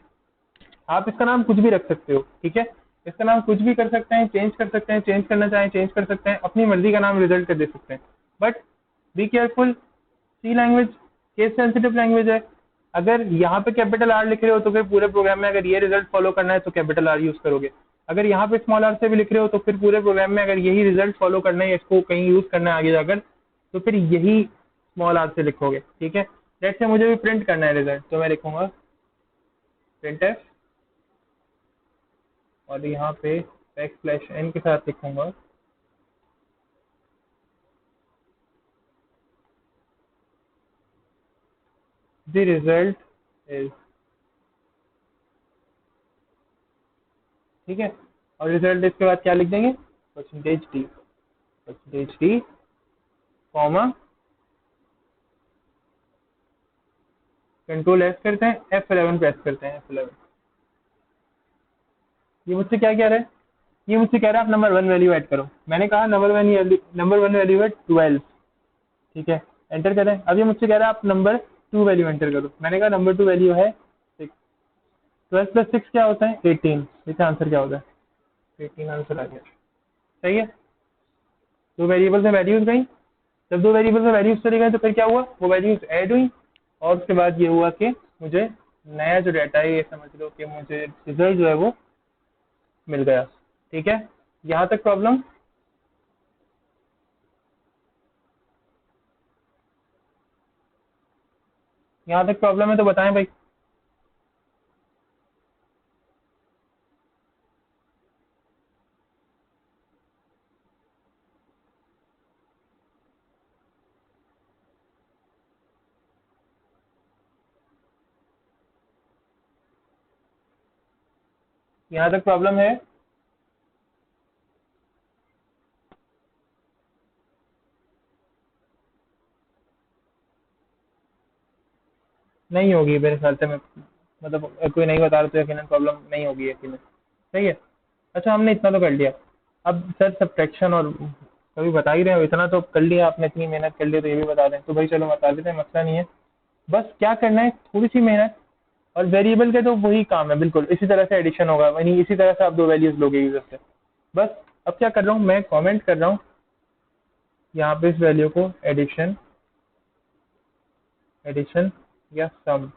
Speaker 1: आप इसका नाम कुछ भी रख सकते हो, ठीक है। इसका नाम कुछ भी कर सकते हैं, चेंज कर सकते हैं, चेंज करना चाहें चेंज कर सकते हैं, अपनी मर्जी का नाम रिजल्ट कर दे सकते हैं। But be careful, C language case sensitive language है। अगर यहाँ पे कैपिटल आर लिख रहे हो तो फिर पूरे प्रोग्राम में अगर ये रिजल्ट फॉलो करना है तो कैपिटल आर यूज करोगे। अगर यहाँ पे स्मॉल आर से भी लिख रहे हो तो फिर पूरे प्रोग्राम में अगर यही रिजल्ट फॉलो करना है, इसको कहीं यूज करना है आगे जाकर, तो फिर यही स्मॉल आर से लिखोगे, ठीक है। लेट्स से मुझे भी प्रिंट करना है रिजल्ट, तो मैं लिखूंगा प्रिंटफ, और यहाँ पे \n के साथ लिखूंगा द रिजल्ट इज, ठीक है। और रिजल्ट इसके बाद क्या लिख देंगे? Percentage D comma, control S करते हैं, F11 प्रेस करते हैं, F11। ये मुझसे क्या कह रहा है? ये मुझसे कह रहा है आप नंबर 1 वैल्यू ऐड करो। मैंने कहा नंबर 1 वैल्यू है 12, ठीक है, एंटर करें। अब ये मुझसे कह रहा है आप नंबर 2 वैल्यू एंटर करो। मैंने कहा नंबर 2 वैल्यू है 6। 12 + 6 क्या होता है? 18। इसका आंसर क्या होता है? 18 आंसर आ गया, सही है। दो वेरिएबल में वैल्यूज गई, जब दो वेरिएबल में वैल्यूज चली गई तो फिर क्या हुआ? वो वैल्यूज ऐड हुई, और उसके बाद ये हुआ कि मुझे नया जो डाटा है, ये समझ लो कि मुझे रिजल्ट जो है वो मिल गया, ठीक है। यहाँ तक प्रॉब्लम? यहाँ तक प्रॉब्लम है तो बताएं भाई। यहाँ तक प्रॉब्लम है? नहीं होगी मेरे ख्याल से। मैं मतलब कोई नहीं बता रहा तो यकीनन प्रॉब्लम नहीं होगी यकीनन। सही है। अच्छा, हमने इतना तो कर लिया। अब सर सब्ट्रैक्शन और कभी बता ही रहे हो, इतना तो कर लिया आपने, इतनी मेहनत कर ली तो ये भी बता दें तो भाई चलो बता देते हैं, मसला नहीं है। बस क्या करना है, थोड़ी सी मेहनत। और वेरिएबल के तो वही काम है, बिल्कुल इसी तरह से एडिशन होगा, यानी इसी तरह से आप दो वैल्यूज लोगे यूजर से। बस अब क्या कर रहा हूँ मैं, कमेंट कर रहा हूँ यहाँ पे इस वैल्यू को एडिशन, एडिशन या सम।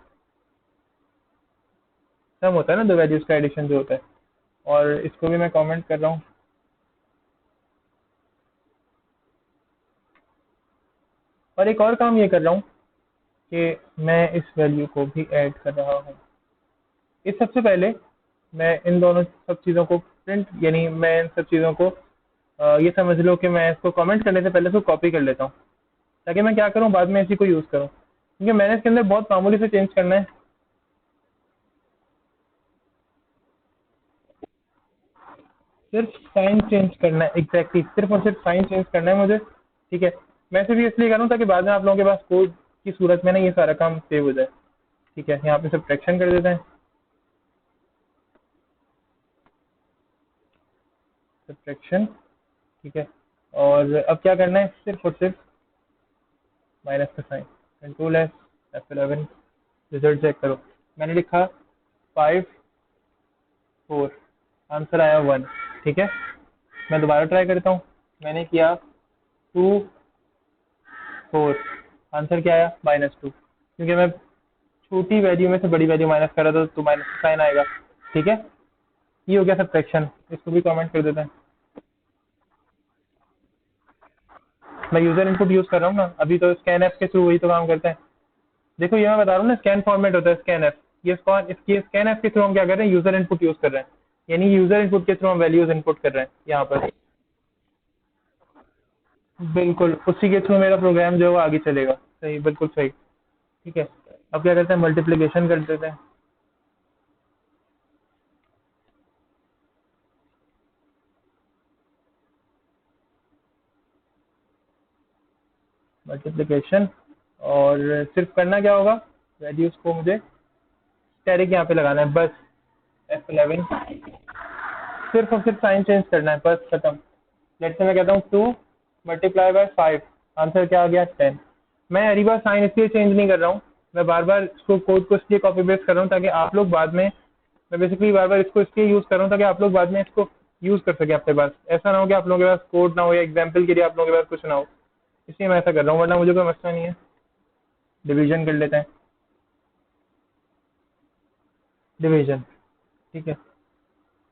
Speaker 1: सम होता है ना दो वैल्यूज का एडिशन जो होता है। और इसको भी मैं कमेंट कर रहा हूँ। और एक और काम ये कर रहा हूँ कि मैं इस वैल्यू को भी ऐड कर रहा हूँ। इस सबसे पहले मैं इन दोनों सब चीज़ों को प्रिंट, यानी मैं इन सब चीज़ों को ये समझ लो कि मैं इसको कमेंट करने से पहले इसको कॉपी कर लेता हूँ, ताकि मैं क्या करूँ बाद में इसी को यूज़ करूँ, क्योंकि मैंने इसके अंदर बहुत मामूली से चेंज करना है। सिर्फ साइन चेंज करना है, एग्जैक्टली सिर्फ और सिर्फ साइन चेंज करना है मुझे। ठीक है। मैं सिर्फ ये इसलिए करूँ ताकि बाद में आप लोगों के पास कोड की सूरत में ना ये सारा काम सेव हो जाए। ठीक है, यहाँ पे सब्ट्रैक्शन कर देते हैं, सब्ट्रैक्शन। ठीक है। और अब क्या करना है, सिर्फ और सिर्फ माइनस का sign, control S, F11, result check करो। मैंने लिखा 5 4, आंसर आया 1। ठीक है। मैं दोबारा ट्राई करता हूँ। मैंने किया 2 4, आंसर क्या आया, -2, क्योंकि मैं छोटी वैल्यू में से बड़ी वैल्यू माइनस कर रहा था तो माइनस का साइन आएगा। ठीक है। ये हो गया सब्ट्रैक्शन, इसको भी कमेंट कर देते हैं। मैं यूजर इनपुट यूज कर रहा हूँ ना, अभी तो स्कैन एफ के थ्रू वही तो काम करते हैं। देखो ये मैं बता रहा हूँ ना, स्कैन फॉर्मेट होता है स्कैन एफ। ये इसकी स्कैन एफ के थ्रू हम क्या कर रहे हैं, यूजर इनपुट यूज कर रहे हैं, यानी यूजर इनपुट के थ्रू हम वैल्यूज इनपुट कर रहे हैं यहाँ पर। बिल्कुल उसी के थ्रू मेरा प्रोग्राम जो है वो आगे चलेगा। सही, बिल्कुल सही। ठीक है। अब क्या करते हैं, मल्टीप्लीकेशन कर देते हैं। मल्टीप्लीकेशन। और सिर्फ करना क्या होगा, वैल्यूज को मुझे स्टैटिक यहाँ पे लगाना है बस, F11। सिर्फ और सिर्फ साइन चेंज करना है, बस खत्म। लेट्स से मैं कहता हूँ 2 × 5, आंसर क्या आ गया, 10। मैं हरी बार साइन इसलिए चेंज नहीं कर रहा हूँ, मैं बार बार इसको कोड को इसलिए कॉपी पेस्ट कर रहा हूँ ताकि आप लोग बाद में, मैं बेसिकली बार बार इसको इसलिए यूज कर रहा हूँ ताकि आप लोग बाद में इसको यूज कर सके आपके पास। ऐसा ना हो कि आप लोगों के पास कोड ना हो या एग्जाम्पल के लिए आप लोगों के पास कुछ ना हो, इसलिए मैं ऐसा कर रहा हूँ, वरना मुझे कोई मसला नहीं है। डिवीजन कर लेते हैं, डिवीजन। ठीक है।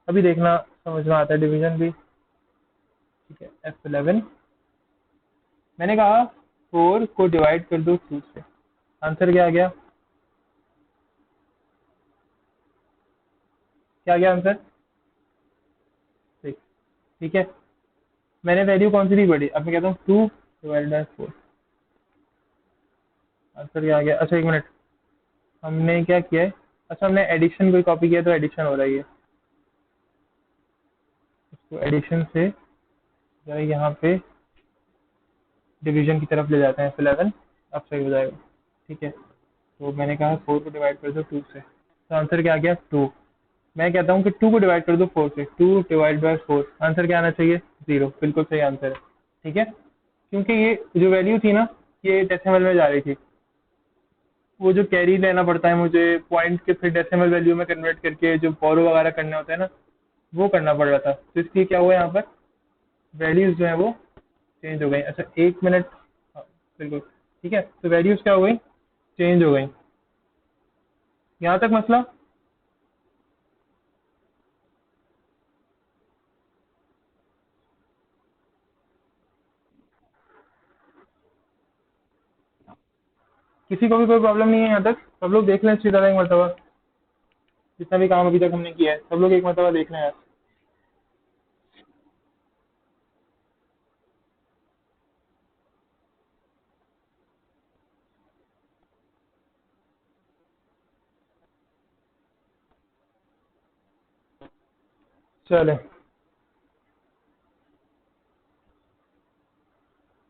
Speaker 1: अभी देखना समझ में आता है डिवीजन भी। ठीक है, F11। मैंने कहा 4 को डिवाइड कर दो 2 से, आंसर क्या आ गया, क्या आ गया आंसर, 6। ठीक है। मैंने वैल्यू कौन सी दी, बड़ी। अब मैं कहता हूँ 2 ÷ 4, आंसर क्या आ गया। अच्छा एक मिनट, हमने क्या किया है, अच्छा हमने एडिशन कोई कॉपी किया तो एडिशन हो रही है, इसको एडिशन से जरा यहाँ पे डिवीजन की तरफ ले जाते हैं, 11। अब सही हो जाएगा। ठीक है। तो मैंने कहा 4 को डिवाइड कर दो 2 से, तो आंसर क्या आ गया, 2। मैं कहता हूँ कि 2 को डिवाइड कर दो 4 से, 2 ÷ 4, आंसर क्या आना चाहिए, 0। बिल्कुल सही आंसर है। ठीक है। क्योंकि ये जो वैल्यू थी ना, ये डेसिमल में जा रही थी, वो जो कैरी लेना पड़ता है मुझे पॉइंट के, फिर डेसिमल वैल्यू में कन्वर्ट करके जो बोरो वगैरह करने होते हैं ना, वो करना पड़ रहा था, तो इसलिए क्या हुआ यहाँ पर, वैल्यूज जो है वो चेंज हो गई। अच्छा एक मिनट, हाँ, बिल्कुल। ठीक है, तो वैल्यूज क्या हो गई, चेंज हो गई। यहाँ तक मसला। किसी को भी कोई प्रॉब्लम नहीं है यहाँ तक, सब लोग देख लें अच्छी तरह एक मरतबा, जितना भी काम अभी तक हमने किया है सब लोग एक मरतबा देख लें यार। चले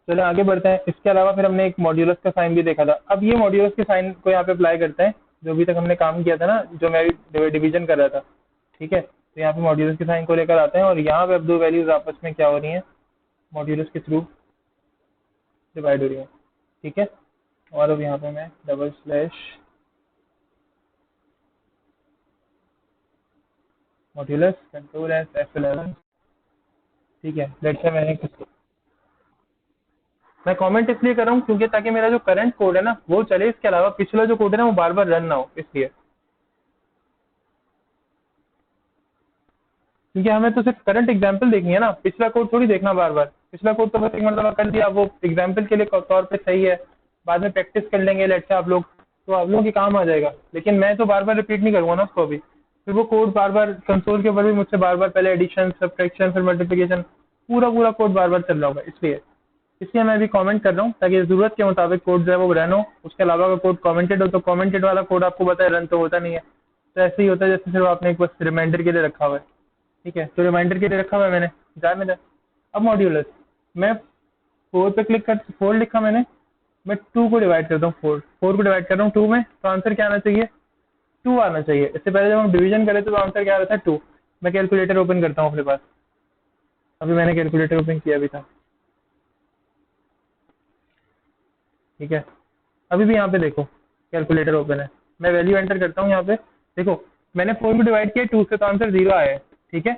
Speaker 1: चले आगे बढ़ते हैं। इसके अलावा फिर हमने एक मॉड्यूलस का साइन भी देखा था। अब ये मॉड्यूलस के साइन को यहाँ पे अप्लाई करते हैं, जो अभी तक हमने काम किया था ना, जो मैं डिवीजन कर रहा था। ठीक है, तो यहाँ पे मॉड्यूलस के साइन को लेकर आते हैं और यहाँ पे अब दो वैल्यूज आपस में क्या हो रही हैं, मॉड्यूलस के थ्रू डिवाइड हो रही है। ठीक है, और अब यहाँ पे मैं double slash modulus control S F11। ठीक है, लेट्स से मैं कमेंट इसलिए कर रहा हूँ क्योंकि ताकि मेरा जो करंट कोड है ना वो चले, इसके अलावा पिछला जो कोड है ना वो बार बार रन ना हो, इसलिए। क्योंकि हमें तो सिर्फ करंट एग्जाम्पल देखनी है ना, पिछला कोड थोड़ी देखना बार बार। पिछला कोड तो बस एक मरतबा कर दिया, वो एग्जाम्पल के लिए तौर पे सही है, बाद में प्रैक्टिस कर लेंगे लेट्स से आप लोग, तो आप लोगों के काम आ जाएगा। लेकिन मैं तो बार बार रिपीट नहीं करूंगा ना उसको अभी, फिर वो कोड बार बार कंसोल के ऊपर भी मुझसे बार बार पहले एडिशन सब्ट्रैक्शन फिर मल्टीप्लिकेशन, पूरा पूरा कोड बार बार चल रहा होगा, इसलिए इसलिए मैं अभी कमेंट कर रहा हूँ ताकि जरूरत के मुताबिक कोड जो है वो रन हो। उसके अलावा अगर कोड कमेंटेड हो तो कमेंटेड वाला कोड आपको पता है रन तो होता नहीं है, तो ऐसे ही होता है जैसे सिर्फ आपने एक बस रिमाइंडर के लिए रखा हुआ है। ठीक है, तो रिमाइंडर के लिए रखा हुआ है मैंने, जाए मेरा। अब मॉड्यूलस मैं 4 पे क्लिक कर, 4 लिखा मैंने, मैं 2 को डिवाइड करता हूँ, 4 को डिवाइड कर रहा हूँ 2 में, तो आंसर क्या आना चाहिए, 2 आना चाहिए। इससे पहले जब हम डिवीजन करे थे तो आंसर क्या आ रहा था, 2। मैं कैलकुलेटर ओपन करता हूँ अपने पास, अभी मैंने कैलकुलेटर ओपन किया भी था। ठीक है, अभी भी यहाँ पे देखो कैलकुलेटर ओपन है, मैं वैल्यू एंटर करता हूँ यहाँ पे। देखो मैंने 4 को डिवाइड किया 2 से, तो आंसर 0 आया है। ठीक है,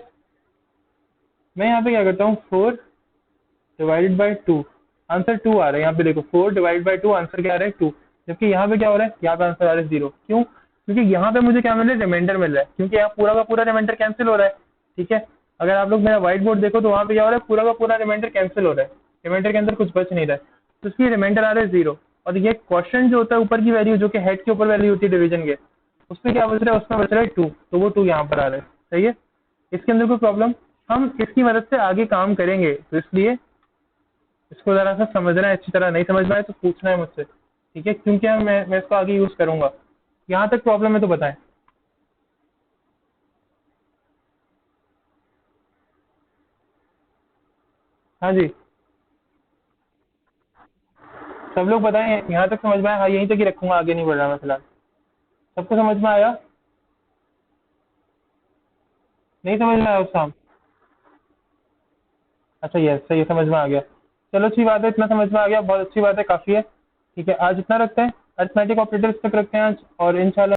Speaker 1: मैं यहाँ पे क्या करता हूँ, 4 डिवाइडेड बाई 2, आंसर 2 आ रहा है। यहाँ पे देखो 4 डिवाइड बाई 2, आंसर क्या आ रहा है, 2। जबकि यहाँ पे क्या हो रहा है, यहाँ पे आंसर आ रहा है 0। क्यों, क्योंकि यहाँ पे मुझे क्या मिल रहा है, रिमाइंडर मिल रहा है, क्योंकि यहाँ पूरा का पूरा रिमाइंडर कैंसिल हो रहा है। ठीक है, अगर आप लोग मेरा व्हाइट बोर्ड देखो तो वहाँ पे क्या हो रहा है, पूरा का पूरा रिमाइंडर कैंसिल हो रहा है, रिमाइंडर के अंदर कुछ बच नहीं रहा है, तो इसलिए रिमाइंडर आ रहा है 0। और ये क्वेश्चन जो होता है ऊपर की वैल्यू, जो कि हेड के ऊपर वैल्यू होती है डिवीजन के, उसमें क्या बच रहा है, उसमें बच रहा है 2, तो वो 2 यहाँ पर आ रहा है। सही है, इसके अंदर कोई प्रॉब्लम, हम इसकी मदद से आगे काम करेंगे, तो इसलिए इसको जरा सा समझना है, अच्छी तरह नहीं समझ में आए तो पूछना है मुझसे। ठीक है, क्योंकि मैं इसको आगे यूज करूंगा। यहाँ तक प्रॉब्लम है तो बताएं। हाँ जी, सब लोग बताएं, यहाँ तक समझ में आया। हाँ, यहीं तक ही रखूंगा, आगे नहीं बढ़ रहा मैं फिलहाल। सबको समझ में आया, नहीं समझ में आया उस शाम? अच्छा यस, सही है, समझ में आ गया। चलो अच्छी बात है, इतना समझ में आ गया, बहुत अच्छी बात है, काफी है। ठीक है, आज इतना रखते हैं, अरिथमेटिक ऑपरेटर्स तक रखते हैं आज, और इंशाल्लाह